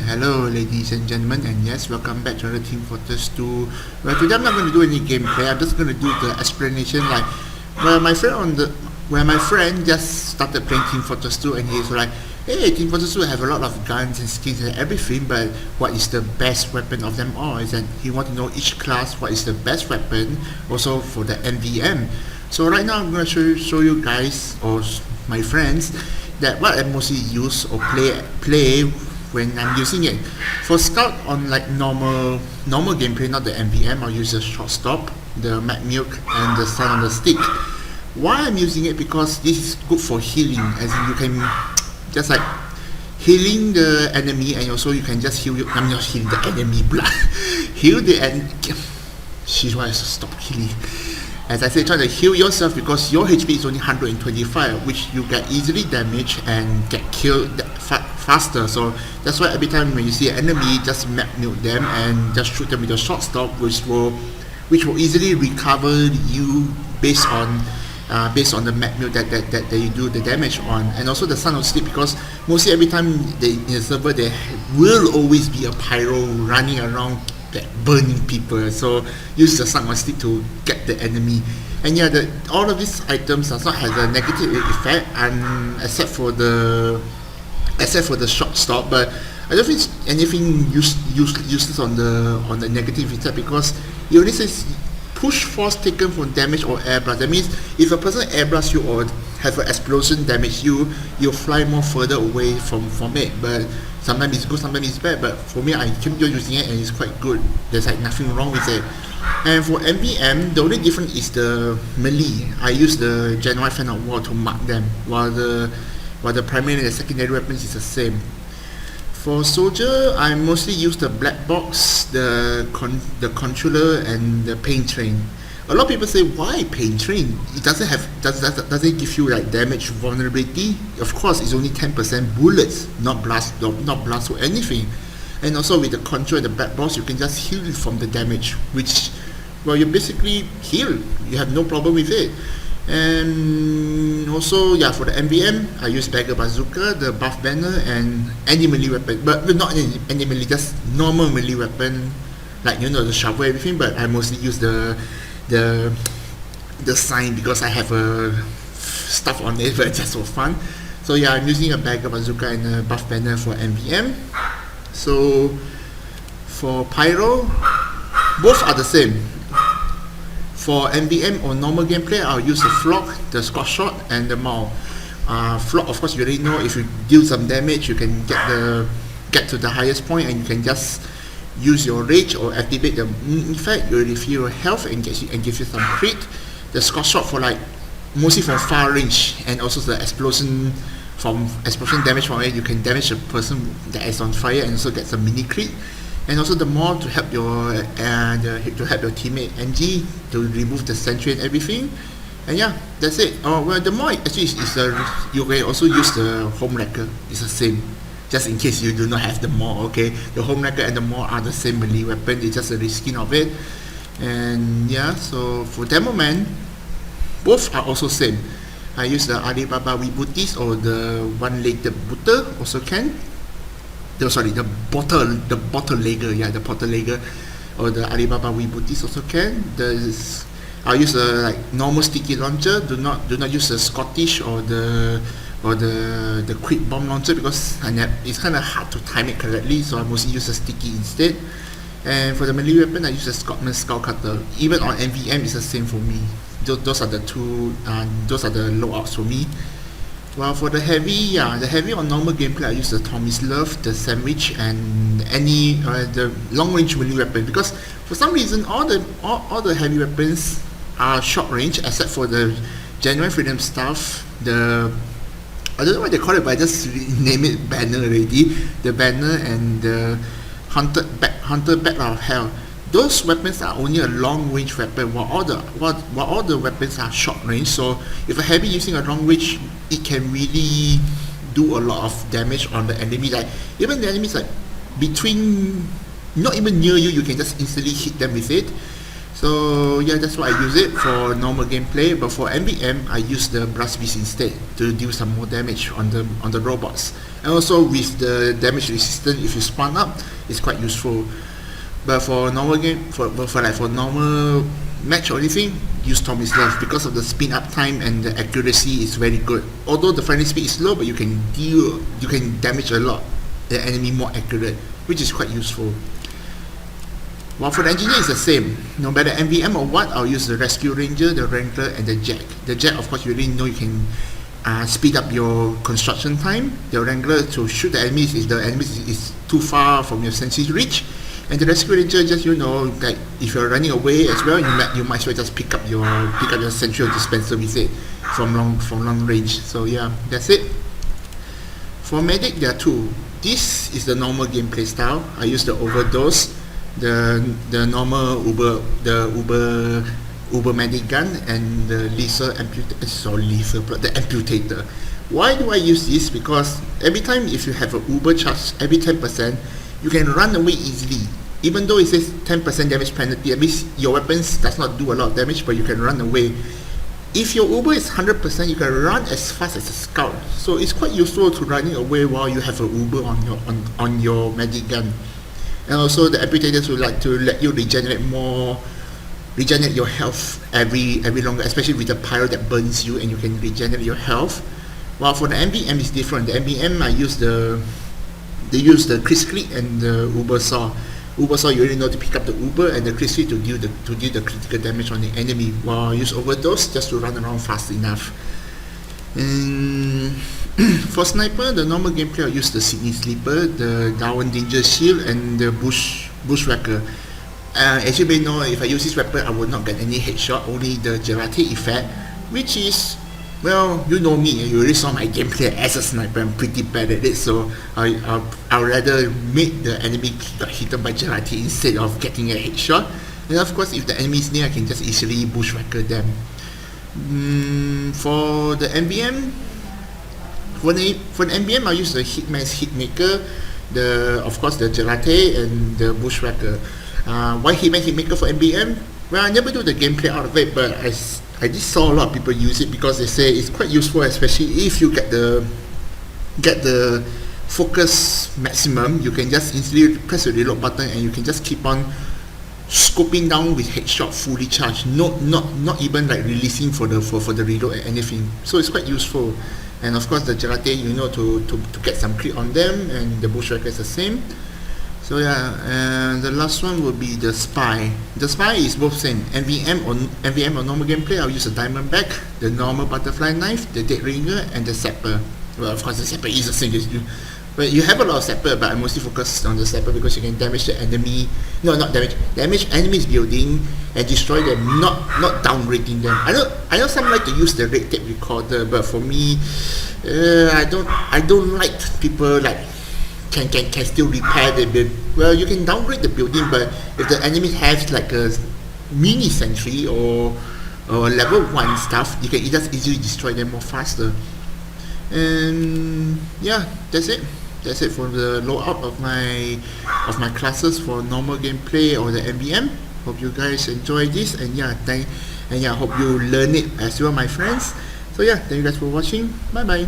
Hello ladies and gentlemen, and yes, welcome back to another Team Fortress 2. Well, today I'm not going to do any gameplay. I'm just going to do the explanation, like where my friend just started playing Team Fortress 2, and he's like, hey, Team Fortress 2 have a lot of guns and skins and everything, but what is the best weapon of them all? Is that he want to know each class what is the best weapon, also for the MVM. So right now I'm going to show you guys, or my friends, that what I mostly use or play when I'm using it. For scout on like normal gameplay, not the MVM, I'll use the short stop, the Mad Milk, and the Sun on the Stick. Why I'm using it? Because this is good for healing, as in you can just like healing the enemy, and also you can just heal I'm not healing the enemy blood heal the she's why I stop healing. As I said, try to heal yourself because your HP is only 125, which you get easily damaged and get killed faster. So that's why every time when you see an enemy, just map milk them and just shoot them with a short stop, which will easily recover you based on the map milk that you do the damage on. And also the Sun of Sleep, because mostly every time in the server there will always be a pyro running around burning people, so use the Sun of Sleep to get the enemy. And yeah, all of these items does not have a negative effect, except for the short stop. But I don't think anything useless on the negative effect, because it only says push force taken from damage or air blast. That means if a person air blasts you or have an explosion damage you, you'll fly more further away from it. But sometimes it's good, sometimes it's bad. But for me, I keep using it and it's quite good. There's like nothing wrong with it. And for MVM, the only difference is the melee. I use the Genuine Fan of War to mark them, while the primary and the secondary weapons is the same. For soldier, I mostly use the black box, the controller, and the pain train. A lot of people say, why pain train? It doesn't give you like damage vulnerability. Of course, it's only 10% bullets, not blast or anything. And also with the controller and the black box, you can just heal from the damage, which, well, you basically heal. You have no problem with it. And also, yeah, for the MVM, I use Bagger Bazooka, the Buff Banner, and any melee weapon. But not any melee, just normal melee weapon, like the shovel, everything. But I mostly use the sign because I have stuff on it, but just for fun. So yeah, I'm using a Bagger Bazooka and a Buff Banner for MVM. So for Pyro, both are the same. For MVM or normal gameplay, I'll use the Flock, the Scott Shot, and the Maul. Flock, of course, you already know if you deal some damage, you can get to the highest point, and you can just use your rage or activate the effect. You refill your health and give you some crit. The Scott Shot for like mostly from far range, and also the explosion damage from it. You can damage a person that is on fire and also get some mini crit. And also the Maul to help your teammate NG to remove the sentry and everything. And yeah, that's it. Well, the Maul actually you can also use the Home Wrecker. It's the same. Just in case you do not have the Maul, okay? The Home Wrecker and the Maul are the same melee weapon. It's just a reskin of it. And yeah, so for Demo Man, both are also same. I use the Alibaba Wibutis or the one-legged booter also can. The Bottlelegger, yeah, the Bottlelegger, or the Alibaba Wibutis also can. I'll use the like normal sticky launcher. Do not use the Scottish or the quick bomb launcher, because it's kind of hard to time it correctly. So I mostly use a sticky instead. And for the melee weapon, I use the Scotsman Skull Cutter. Even on MVM, it's the same for me. Those are the two. Those are the loadouts for me. Well, for the heavy on normal gameplay, I use the Tommy's Love, the Sandwich, and the long range melee weapon, because for some reason all the heavy weapons are short range except for the Genuine Freedom Stuff. I don't know what they call it, but I just name it Banner already. The Banner and the Hunter Battle of Hell. Those weapons are only a long range weapon, while all the weapons are short range. So if a heavy using a long range, it can really do a lot of damage on the enemy. Like even the enemies like between, not even near you, you can just instantly hit them with it. So yeah, that's why I use it for normal gameplay. But for MBM, I use the brass beast instead to deal some more damage on the robots. And also with the damage resistance, if you spawn up, it's quite useful. But for normal game, for normal match or anything, use Tomislav because of the spin up time and the accuracy is very good. Although the fighting speed is low, but you can damage a lot the enemy more accurate, which is quite useful. While for the engineer, it's the same. No matter MVM or what, I'll use the Rescue Ranger, the Wrangler, and the Jack. The Jack, of course, you already know you can speed up your construction time. The Wrangler to shoot the enemies if the enemy is too far from your senses reach. And the Rescue Ranger, just like if you're running away as well, you might as well just pick up your central dispenser with it from long range. So yeah, that's it. For medic, there are two. This is the normal gameplay style. I use the overdose, the normal Uber medic gun, and the the amputator. Why do I use this? Because every time if you have a Uber charge every 10%, you can run away easily. Even though it says 10% damage penalty, that means your weapons does not do a lot of damage, but you can run away. If your Uber is 100%, you can run as fast as a scout. So it's quite useful to running away while you have a Uber on your magic gun. And also the amputators would like to let you regenerate your health every longer, especially with the pyro that burns you and you can regenerate your health. While for the MBM is different. The MBM they use the Chris Click and the Uber Saw. Uber Saw, you already know to pick up the Uber, and the Chris Click to deal the critical damage on the enemy, while I use Overdose just to run around fast enough. And for Sniper, the normal gameplay, I'll use the Sydney Sleeper, the Darwin Danger Shield, and the Bushwhacker. As you may know, if I use this weapon, I will not get any headshot, only the Gerate effect, which is, well, you know me, you already saw my gameplay as a sniper. I'm pretty bad at it, so I'd rather make the enemy get hit by Gerate instead of getting a headshot. And of course, if the enemy is near, I can just easily bushwhacker them. For the MBM, for the MBM, I'll use the Hitman's Hitmaker, of course the Gerate and the bushwhacker. Why Hitmaker for MBM? Well, I never do the gameplay out of it, but I just saw a lot of people use it because they say it's quite useful, especially if you get the focus maximum. You can just instantly press the reload button and you can just keep on scoping down with headshot fully charged, not even like releasing for the reload and anything. So it's quite useful. And of course the Gerate, to get some crit on them, and the Bushwhacker is the same. So yeah, and the last one will be the Spy. The Spy is both same, MVM or normal gameplay. I'll use the Diamondback, the normal Butterfly Knife, the Dead Ringer, and the Sapper. Well, of course the Sapper is the same as you. But you have a lot of Sapper, but I mostly focus on the Sapper because you can damage the enemy. No, not damage enemies building and destroy them, not down-rating them. I know some like to use the red tape recorder, but for me, I don't like people like can still repair the build. Well, you can downgrade the building, but if the enemy has like a mini sentry or level 1 stuff, you can just easily destroy them more faster. And yeah, that's it for the loadout of my classes for normal gameplay or the MBM. Hope you guys enjoy this, and hope you learn it as well, my friends. So yeah, thank you guys for watching. Bye bye.